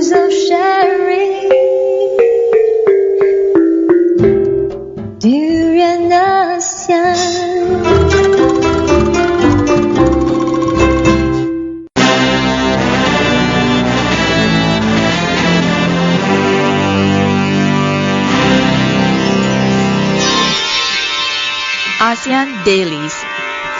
times of sharing during ASEAN. ASEAN Dailies.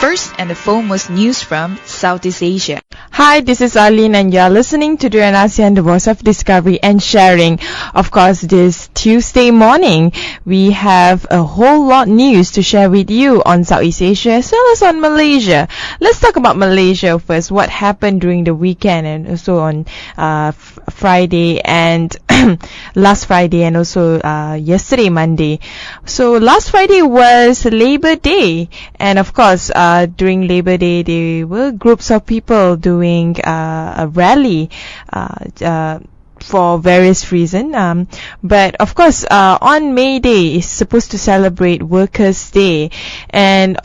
First and the foremost news from Southeast Asia. Hi, this is Arlene and you're listening to During ASEAN, the voice of discovery and sharing. Of course, this Tuesday morning, we have a whole lot news to share with you on Southeast Asia as well as on Malaysia. Let's talk about Malaysia first. What happened during the weekend and also on Friday and last Friday and also yesterday, Monday. So last Friday was Labor Day, and of course, during Labor Day, there were groups of people doing a rally for various reasons. But of course, on May Day is supposed to celebrate Workers' Day, and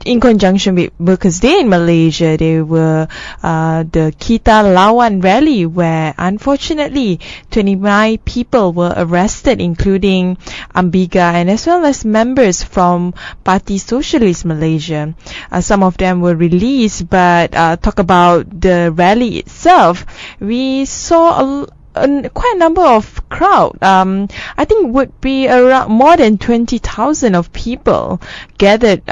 in conjunction with Workers' Day in Malaysia, there were the Kitalawan rally, where unfortunately 29 people were arrested, including Ambiga and as well as members from Parti Socialist Malaysia. Some of them were released, but talk about the rally itself, we saw quite a number of crowd. I think would be around more than 20,000 of people gathered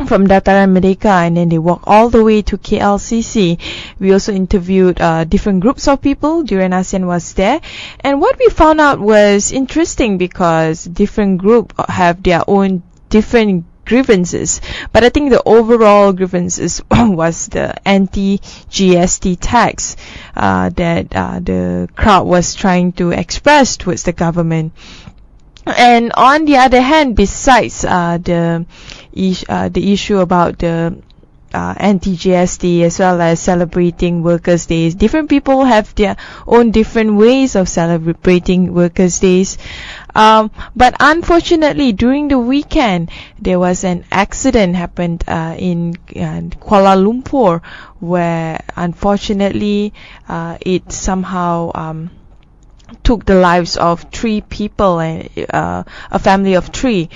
from Dataran Merdeka, and then they walk all the way to KLCC. We also interviewed different groups of people. During ASEAN was there, and what we found out was interesting because different groups have their own different grievances, but I think the overall grievances was the anti-GST tax that the crowd was trying to express towards the government. And on the other hand, besides the issue about the anti-GST as well as celebrating Workers' Days, different people have their own different ways of celebrating Workers' Days. But unfortunately, during the weekend, there was an accident happened in Kuala Lumpur, where unfortunately it somehow took the lives of 3 people and a family of 3.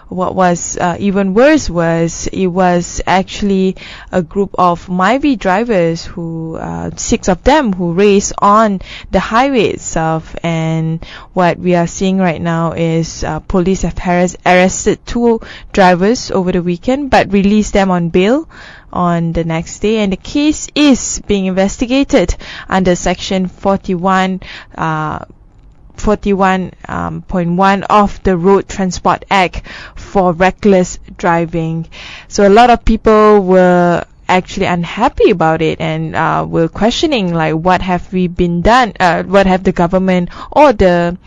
What was even worse was it was actually a group of Myvi drivers who 6 of them who raced on the highway itself, and what we are seeing right now is police have arrested 2 drivers over the weekend but released them on bail on the next day, and the case is being investigated under section 41.1 of the Road Transport Act for reckless driving. So a lot of people were actually unhappy about it and were questioning, like, what have we been done, what have the government or the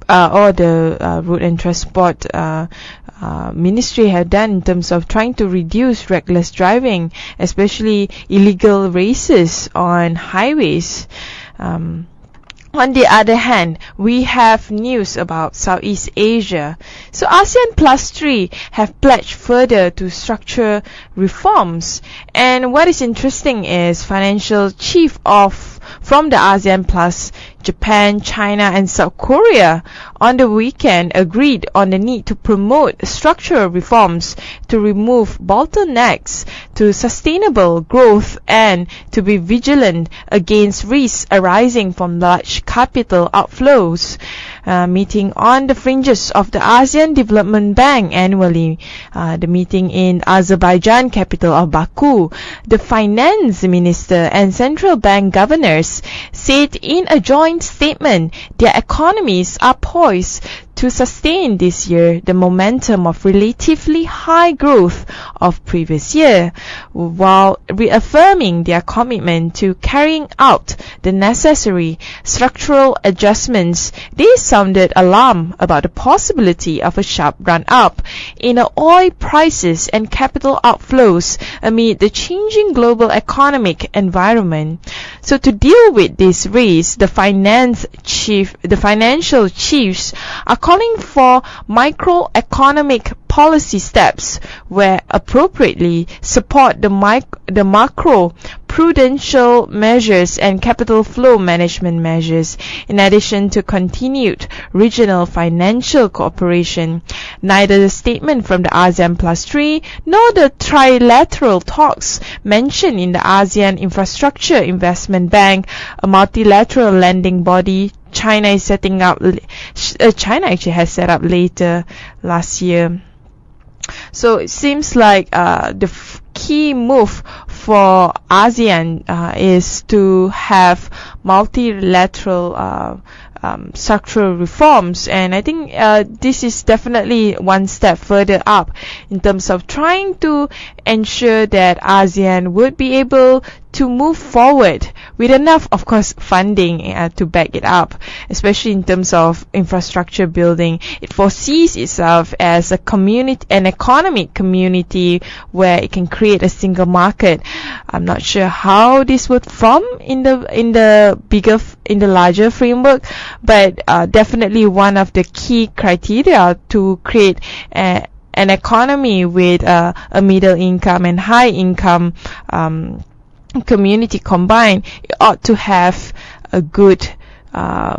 Road and Transport Ministry have done in terms of trying to reduce reckless driving, especially illegal races on highways. On the other hand, we have news about Southeast Asia. So ASEAN Plus 3 have pledged further to structure reforms. And what is interesting is financial chief from the ASEAN Plus, Japan, China and South Korea on the weekend agreed on the need to promote structural reforms to remove bottlenecks to sustainable growth and to be vigilant against risks arising from large capital outflows. Meeting on the fringes of the ASEAN Development Bank annually, the meeting in Azerbaijan capital of Baku, the finance minister and central bank governors said in a joint statement their economies are poised to sustain this year the momentum of relatively high growth of previous year, while reaffirming their commitment to carrying out the necessary structural adjustments. They sounded alarm about the possibility of a sharp run-up in oil prices and capital outflows amid the changing global economic environment. So to deal with this risk, the financial chiefs are calling for microeconomic policy steps where appropriately support the macro prudential measures and capital flow management measures, in addition to continued regional financial cooperation. Neither the statement from the ASEAN Plus 3 nor the trilateral talks mentioned in the ASEAN Infrastructure Investment Bank, a multilateral lending body China actually has set up later last year. So it seems like the key move for ASEAN is to have multilateral structural reforms, and I think this is definitely one step further up in terms of trying to ensure that ASEAN would be able to move forward with enough, of course, funding to back it up, especially in terms of infrastructure building. It foresees itself as a community, an economic community where it can create a single market. I'm not sure how this would form in the larger framework, but definitely one of the key criteria to create an economy with a middle income and high income community combined. It ought to have a good a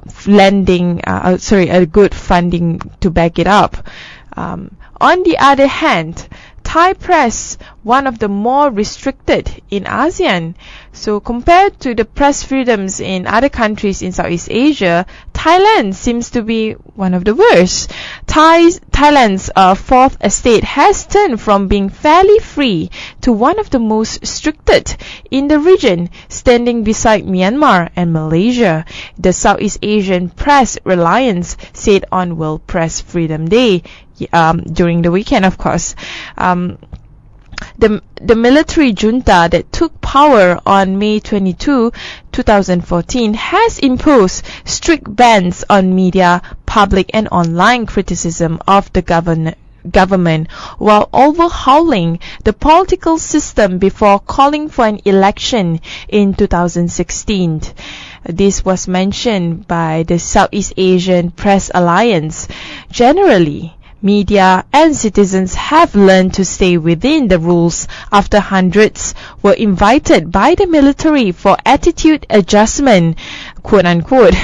good funding to back it up. On the other hand, Thai press, one of the more restricted in ASEAN. So compared to the press freedoms in other countries in Southeast Asia, Thailand seems to be one of the worst. Thailand's fourth estate has turned from being fairly free to one of the most restricted in the region, standing beside Myanmar and Malaysia, the Southeast Asian Press Alliance said on World Press Freedom Day, during the weekend, of course. The military junta that took power on May 22, 2014 has imposed strict bans on media, public and online criticism of the government while overhauling the political system before calling for an election in 2016. This was mentioned by the Southeast Asian Press Alliance. Generally, media and citizens have learned to stay within the rules after hundreds were invited by the military for attitude adjustment, quote-unquote,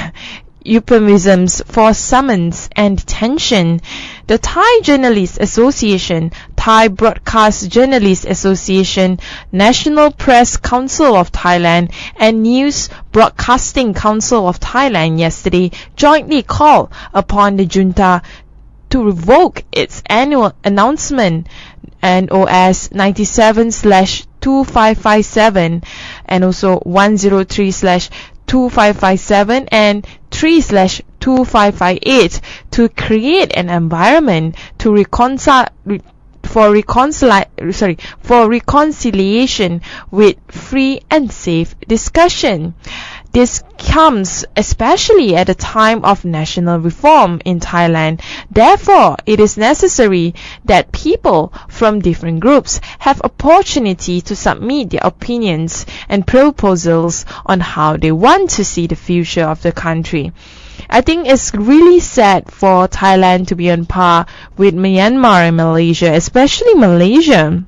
euphemisms for summons and detention. The Thai Journalists Association, Thai Broadcast Journalists Association, National Press Council of Thailand, and News Broadcasting Council of Thailand yesterday jointly called upon the junta to revoke its annual announcement NOS 97/2557 and also 103/2557 and 3/2558 to create an environment to for reconciliation with free and safe discussion. This comes especially at a time of national reform in Thailand. Therefore, it is necessary that people from different groups have opportunity to submit their opinions and proposals on how they want to see the future of the country. I think it's really sad for Thailand to be on par with Myanmar and Malaysia, especially Malaysia.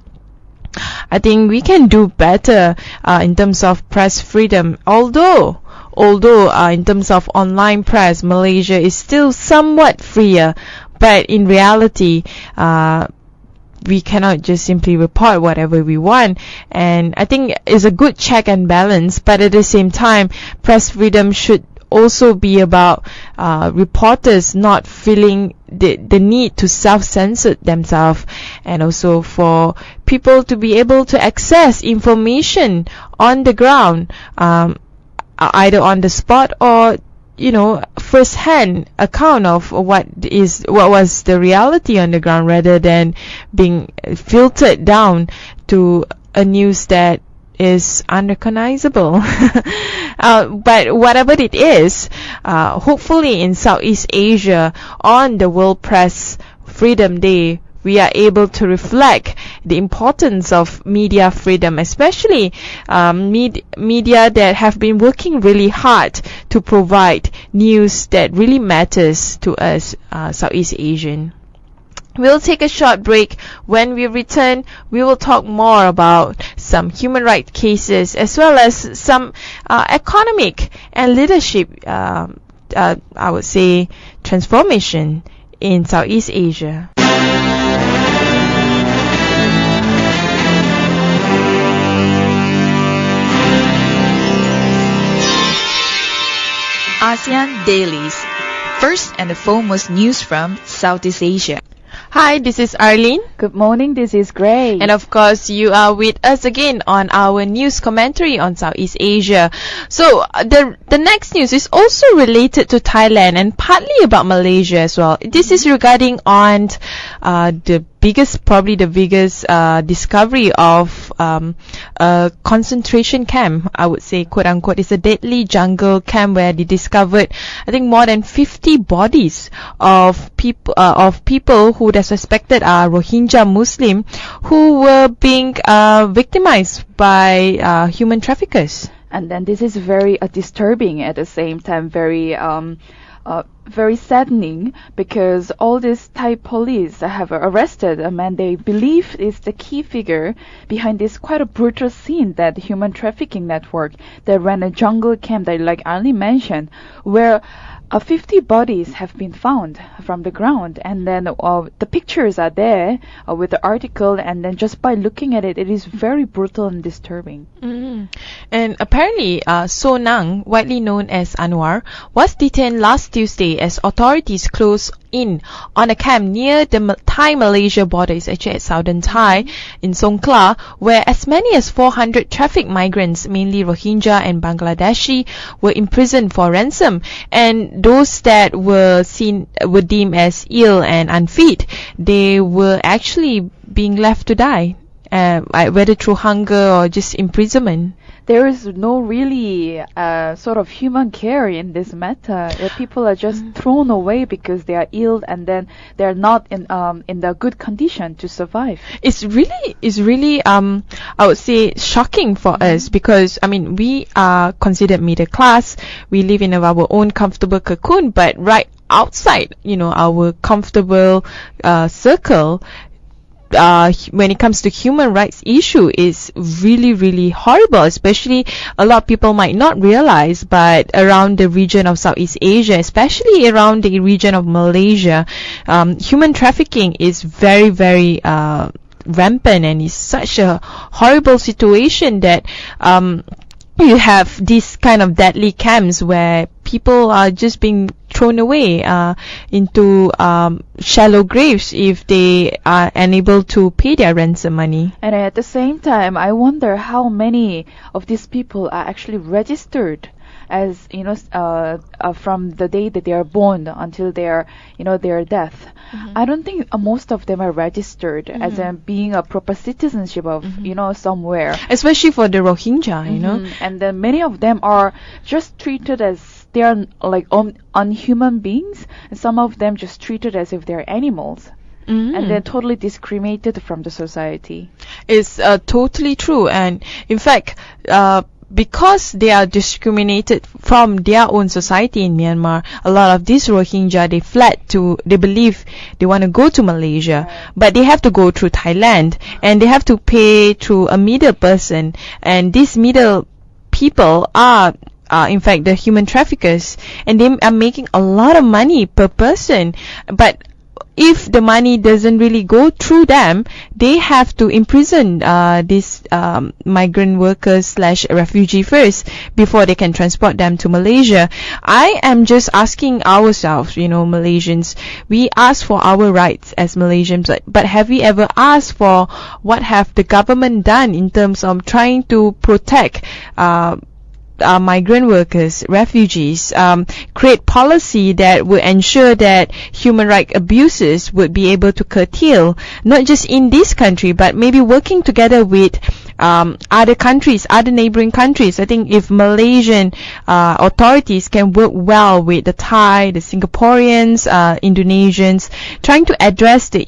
I think we can do better in terms of press freedom, although in terms of online press, Malaysia is still somewhat freer, but in reality, we cannot just simply report whatever we want, and I think it's a good check and balance, but at the same time, press freedom should also be about reporters not feeling the need to self-censor themselves, and also for people to be able to access information on the ground, either on the spot or first-hand account of what was the reality on the ground, rather than being filtered down to a news that is unrecognizable. But whatever it is, hopefully in Southeast Asia on the World Press Freedom Day we are able to reflect the importance of media freedom, especially media that have been working really hard to provide news that really matters to us, Southeast Asian. We'll take a short break. When we return, we will talk more about some human rights cases as well as some economic and leadership, I would say, transformation in Southeast Asia. ASEAN Dailies. First and the foremost news from Southeast Asia. Hi, this is Arlene. Good morning, this is Gray. And of course, you are with us again on our news commentary on Southeast Asia. So, the next news is also related to Thailand and partly about Malaysia as well. This is regarding on the biggest discovery of a concentration camp, I would say, quote unquote. It's a deadly jungle camp where they discovered, I think, more than 50 bodies of people who they suspected are Rohingya Muslim who were being victimized by human traffickers. And then this is very disturbing, at the same time very saddening, because all these Thai police have arrested a man they believe is the key figure behind this quite a brutal scene, that human trafficking network that ran a jungle camp that, like Arlene mentioned, where 50 bodies have been found from the ground, and then the pictures are there with the article, and then just by looking at it, it is very brutal and disturbing. Mm-hmm. And apparently, So Nang, widely known as Anwar, was detained last Tuesday as authorities closed in on a camp near the Thai-Malaysia border. It's actually at southern Thai in Songkhla, where as many as 400 trafficked migrants, mainly Rohingya and Bangladeshi, were imprisoned for ransom. And those that were deemed as ill and unfit, they were actually being left to die, whether through hunger or just imprisonment. There is no really sort of human care in this matter. People are just thrown away because they are ill, and then they are not in the good condition to survive. It's really I would say shocking for us, because I mean, we are considered middle class. We live in our own comfortable cocoon, but right outside, our comfortable circle, when it comes to human rights issue, is really, really horrible. Especially, a lot of people might not realize, but around the region of Southeast Asia, especially around the region of Malaysia, human trafficking is very, very rampant, and is such a horrible situation that you have these kind of deadly camps where people are just being thrown away into shallow graves if they are unable to pay their ransom money. And at the same time, I wonder how many of these people are actually registered as from the day that they are born until their death. I don't think most of them are registered as being a proper citizenship of somewhere. Especially for the Rohingya, And then many of them are just treated as they are like unhuman beings, and some of them just treated as if they're animals. And they're totally discriminated from the society. It's totally true, and in fact, because they are discriminated from their own society in Myanmar, a lot of these Rohingya, they believe they want to go to Malaysia, but they have to go through Thailand, and they have to pay through a middle person, and these middle people are in fact the human traffickers, and they are making a lot of money per person. But if the money doesn't really go through them, they have to imprison these migrant workers / refugee first before they can transport them to Malaysia. I am just asking ourselves, Malaysians, we ask for our rights as Malaysians, but have we ever asked for what have the government done in terms of trying to protect migrant workers, refugees, create policy that will ensure that human rights abuses would be able to curtail, not just in this country, but maybe working together with other countries, other neighboring countries. I think if Malaysian authorities can work well with the Thai, the Singaporeans, Indonesians, trying to address the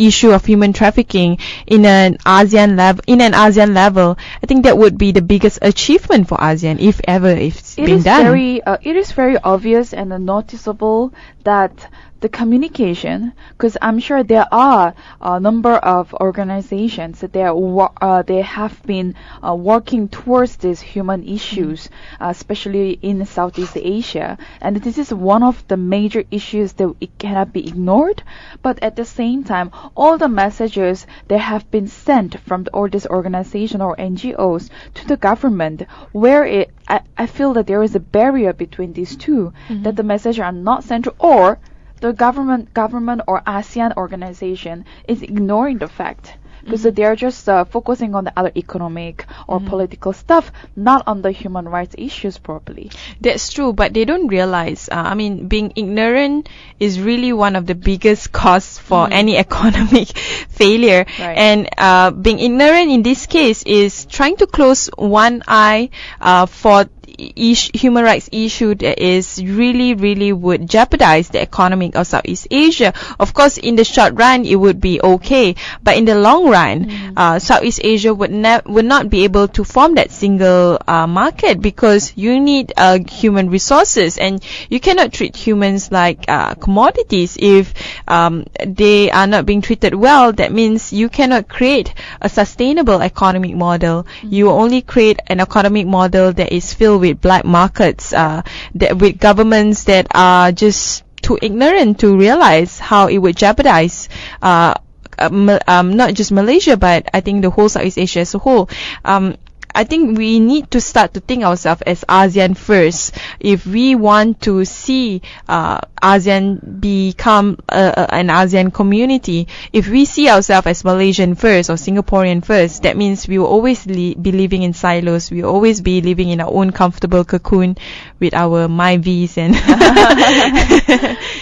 issue of human trafficking in an ASEAN level, I think that would be the biggest achievement for ASEAN, if ever it's been done. It is very obvious and noticeable that the communication, because I'm sure there are a number of organizations that they have been working towards these human issues, especially in Southeast Asia, and this is one of the major issues that it cannot be ignored. But at the same time, all the messages that have been sent from all these organizations or NGOs to the government, where I feel that there is a barrier between these two, that the messages are not sent, or the government or ASEAN organization is ignoring the fact, because they are just focusing on the other economic or political stuff, not on the human rights issues properly. That's true, but they don't realize, being ignorant is really one of the biggest causes for any economic failure. Right. And being ignorant in this case is trying to close one eye for human rights issue that is really would jeopardize the economy of Southeast Asia. Of course, in the short run, it would be okay, but in the long run, Southeast Asia would not be able to form that single market, because you need human resources, and you cannot treat humans like commodities. If they are not being treated well, that means you cannot create a sustainable economic model. You only create an economic model that is filled with black markets, with governments that are just too ignorant to realize how it would jeopardize not just Malaysia, but I think the whole Southeast Asia as a whole. I think we need to start to think ourselves as ASEAN first. If we want to see ASEAN become an ASEAN community, if we see ourselves as Malaysian first or Singaporean first, that means we will always be living in silos. We will always be living in our own comfortable cocoon with our MyVs and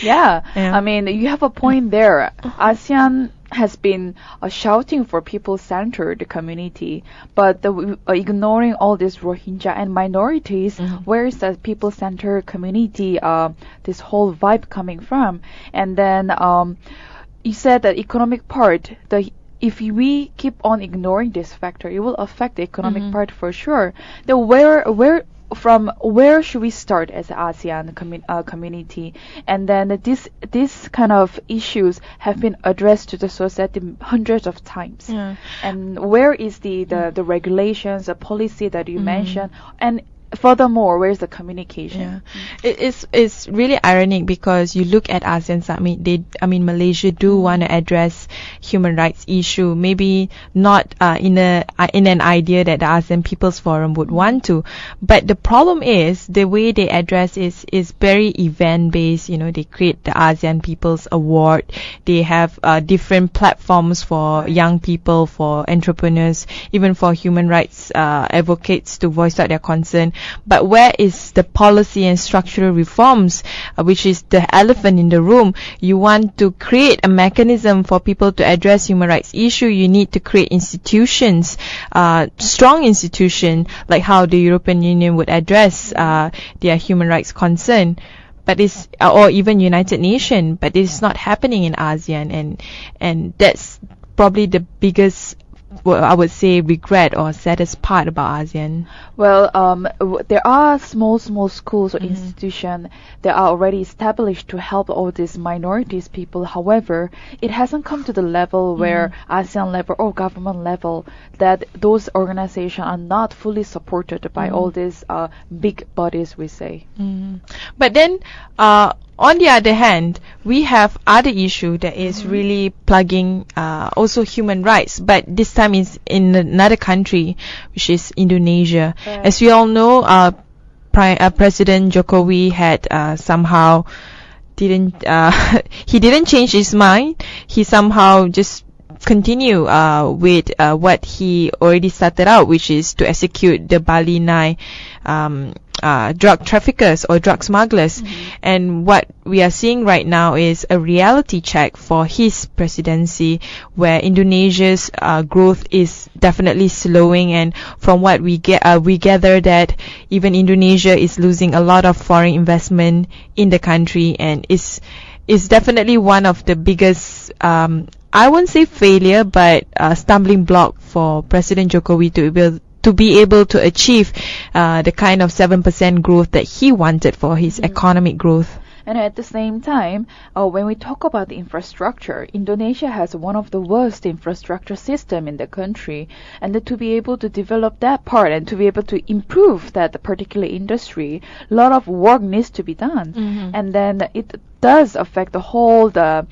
yeah. I mean, you have a point there. ASEAN has been shouting for people-centered community, but ignoring all these Rohingya and minorities, where is the people-centered community, this whole vibe coming from? And then you said that economic part, if we keep on ignoring this factor, it will affect the economic part for sure. From where should we start as ASEAN community? And then this kind of issues have been addressed to the society hundreds of times. Yeah. And where is the regulations, the policy that you mentioned? And furthermore, where's the communication? Yeah. It's really ironic, because you look at ASEAN Summit, Malaysia do want to address human rights issue, maybe not in an idea that the ASEAN People's Forum would want to, but the problem is the way they address is very event based. They create the ASEAN People's Award, they have different platforms for young people, for entrepreneurs, even for human rights advocates to voice out their concern. But where is the policy and structural reforms, which is the elephant in the room? You want to create a mechanism for people to address human rights issue. You need to create institutions, strong institutions, like how the European Union would address their human rights concern. But or even United Nations, but it's not happening in ASEAN, and that's probably the biggest, I would say, regret or saddest part about ASEAN. Well, there are small schools or institutions that are already established to help all these minorities people. However, it hasn't come to the level where ASEAN level or government level that those organizations are not fully supported by all these big bodies, we say. But then, on the other hand, we have other issue that is really plugging also human rights, but this time is in another country, which is Indonesia. Right. As we all know, President Jokowi had somehow didn't change his mind. He somehow just continue with what he already started out, which is to execute the Bali 9 drug traffickers or drug smugglers. And what we are seeing right now is a reality check for his presidency, where Indonesia's growth is definitely slowing, and from what we gather that even Indonesia is losing a lot of foreign investment in the country, and is definitely one of the biggest, I won't say failure, but stumbling block for President Jokowi to be able to achieve the kind of 7% growth that he wanted for his economic growth. And at the same time, when we talk about the infrastructure, Indonesia has one of the worst infrastructure system in the country. And that to be able to develop that part and to be able to improve that particular industry, a lot of work needs to be done. And then it does affect the whole, the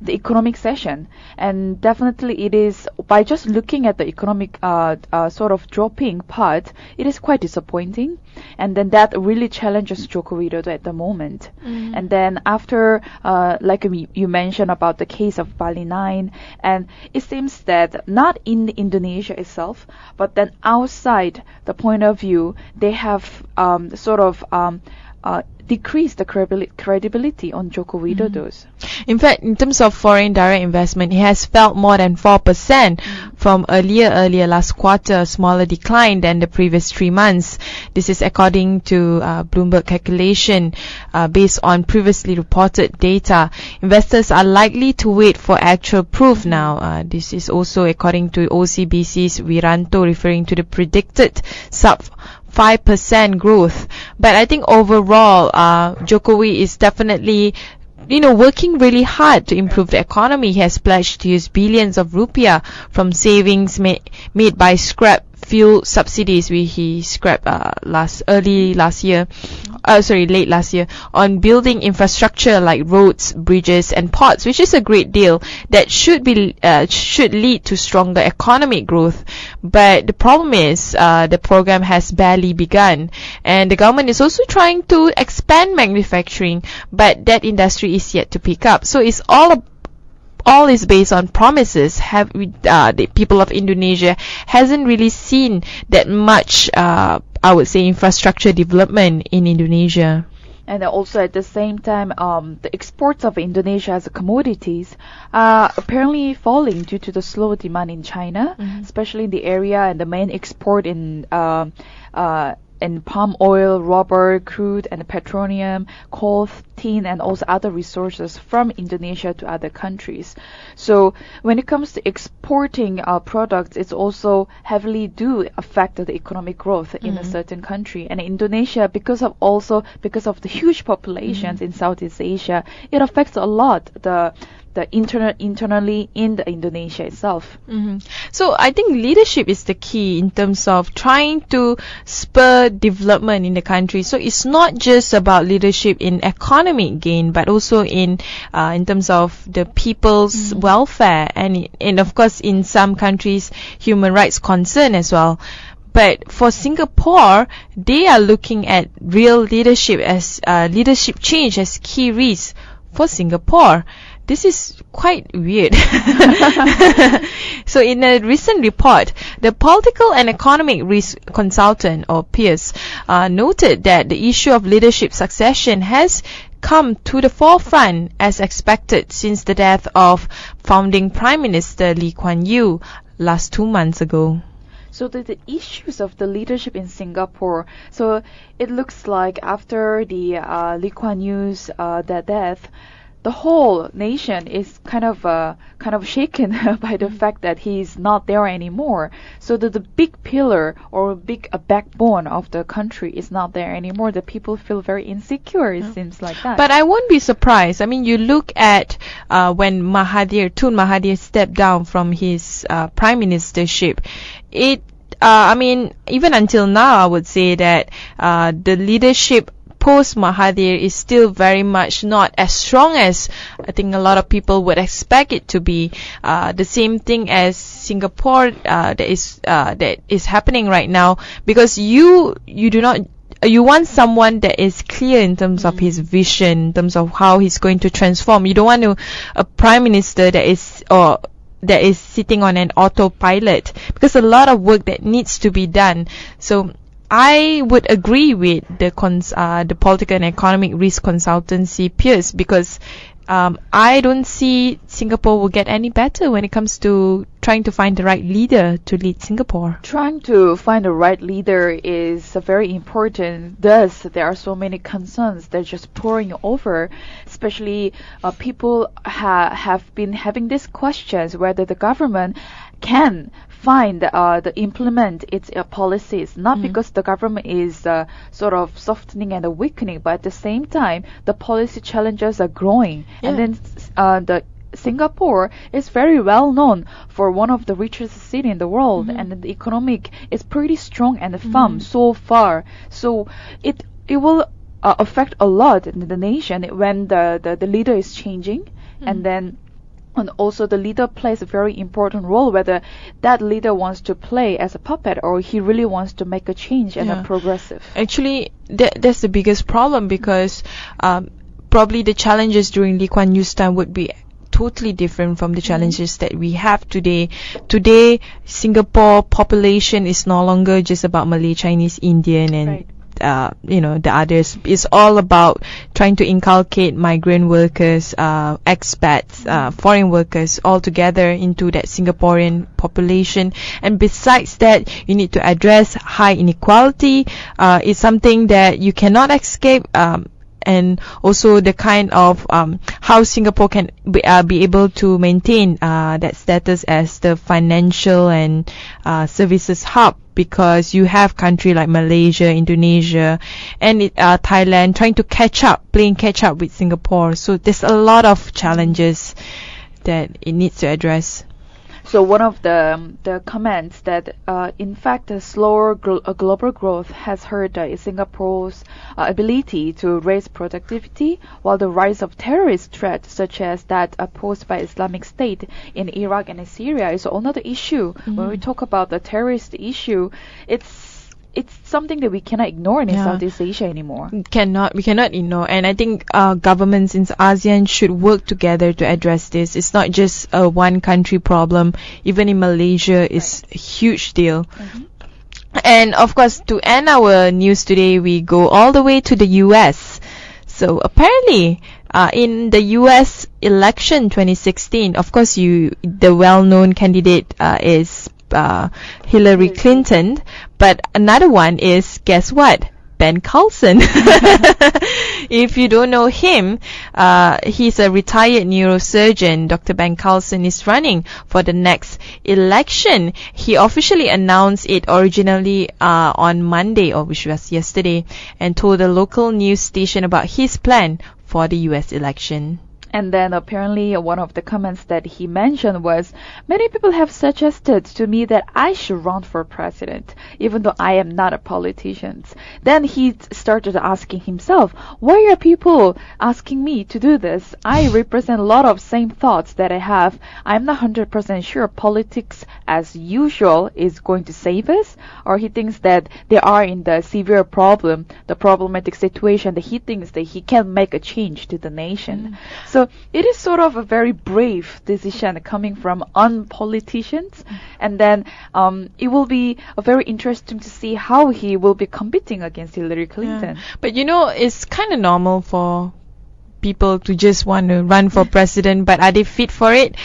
economic session. And definitely it is, by just looking at the economic sort of dropping part, it is quite disappointing. And then that really challenges Joko Widodo at the moment. And then after, like you mentioned about the case of Bali 9, and it seems that not in Indonesia itself, but then outside the point of view, they have decrease the credibility on Joko Widodo's. In fact, in terms of foreign direct investment, it has fell more than 4% from earlier last quarter, a smaller decline than the previous 3 months. This is according to Bloomberg calculation based on previously reported data. Investors are likely to wait for actual proof now. This is also according to OCBC's Wiranto, referring to the predicted sub 5% growth. But I think overall, Jokowi is definitely, working really hard to improve the economy. He has pledged to use billions of rupiah from savings made by scrap fuel subsidies he scrapped late last year on building infrastructure like roads, bridges and ports, which is a great deal that should lead to stronger economic growth. But the problem is the program has barely begun, and the government is also trying to expand manufacturing, but that industry is yet to pick up. So it's all is based on promises. The people of Indonesia hasn't really seen that much, I would say, infrastructure development in Indonesia. And also at the same time, the exports of Indonesia as commodities are apparently falling due to the slow demand in China, especially in the area, and the main export in palm oil, rubber, crude, and petroleum, coal, tin, and also other resources from Indonesia to other countries. So when it comes to exporting products, it's also heavily do affect the economic growth in a certain country. And Indonesia, because of the huge populations in Southeast Asia, it affects a lot the internally in the Indonesia itself. So I think leadership is the key in terms of trying to spur development in the country. So it's not just about leadership in economic gain, but also in terms of the people's welfare, and of course in some countries human rights concern as well. But for Singapore, they are looking at real leadership as leadership change as key risk for Singapore. This is quite weird. So in a recent report, the Political and Economic Risk Consultant, or PIRS, noted that the issue of leadership succession has come to the forefront as expected since the death of founding Prime Minister Lee Kuan Yew last 2 months ago. So the issues of the leadership in Singapore, so it looks like after the Lee Kuan Yew's death, the whole nation is kind of shaken by the fact that he's not there anymore. So the big pillar or big backbone of the country is not there anymore. The people feel very insecure, it seems like that. But I won't be surprised. I mean, you look at when Tun Mahathir stepped down from his prime ministership, even until now, I would say that the leadership post Mahathir is still very much not as strong as I think a lot of people would expect it to be. The same thing as Singapore that is happening right now, because you want someone that is clear in terms of his vision, in terms of how he's going to transform. You don't want a prime minister that is sitting on an autopilot, because a lot of work that needs to be done. So I would agree with the political and economic risk consultancy peers, because I don't see Singapore will get any better when it comes to trying to find the right leader to lead Singapore. Trying to find the right leader is very important. Thus, there are so many concerns that are just pouring over. Especially, people have been having these questions whether the government can find the implement its policies, not because the government is sort of softening and weakening, but at the same time the policy challenges are growing. And then the Singapore is very well known for one of the richest city in the world, and the economic is pretty strong and firm so far. So it will affect a lot in the nation when the leader is changing, and also the leader plays a very important role, whether that leader wants to play as a puppet or he really wants to make a change and a progressive. Actually, that's the biggest problem, because probably the challenges during Lee Kuan Yew's time would be totally different from the challenges that we have today. Today, Singapore population is no longer just about Malay, Chinese, Indian, and the others. It's all about trying to inculcate migrant workers, expats, foreign workers all together into that Singaporean population. And besides that, you need to address high inequality. It's something that you cannot escape. And also the kind of how Singapore can be able to maintain that status as the financial and services hub, because you have countries like Malaysia, Indonesia, and Thailand trying to playing catch up with Singapore. So there's a lot of challenges that it needs to address. So one of the comments that in fact the slower global growth has hurt Singapore's ability to raise productivity, while the rise of terrorist threats such as that posed by Islamic State in Iraq and Syria is another issue. When we talk about the terrorist issue, it's something that we cannot ignore in Southeast Asia anymore. We cannot ignore, and I think governments in ASEAN should work together to address this. It's not just a one country problem. Even in Malaysia, it's a huge deal. And of course, to end our news today, we go all the way to the US. So apparently, in the US election 2016, of course, the well-known candidate is Hillary Clinton, but another one is, guess what? Ben Carson. If you don't know him, he's a retired neurosurgeon. Dr. Ben Carson is running for the next election. He officially announced it originally on Monday, or which was yesterday, and told a local news station about his plan for the US election. And then apparently one of the comments that he mentioned was, many people have suggested to me that I should run for president, even though I am not a politician. Then he started asking himself, why are people asking me to do this? I represent a lot of same thoughts that I have. I'm not 100% sure politics as usual is going to save us, or he thinks that they are in the severe problem, the problematic situation that he thinks that he can make a change to the nation. So it is sort of a very brave decision coming from unpoliticians, and then it will be very interesting to see how he will be competing against Hillary Clinton. But it's kind of normal for people to just want to run for president, but are they fit for it?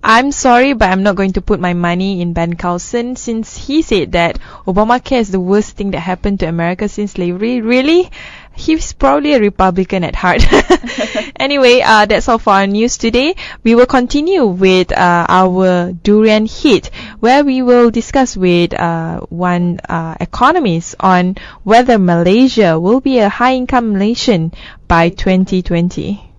I'm sorry, but I'm not going to put my money in Ben Carson, since he said that Obamacare is the worst thing that happened to America since slavery. Really? He's probably a Republican at heart. Anyway, that's all for our news today. We will continue with our durian hit, where we will discuss with one economist on whether Malaysia will be a high-income nation by 2020.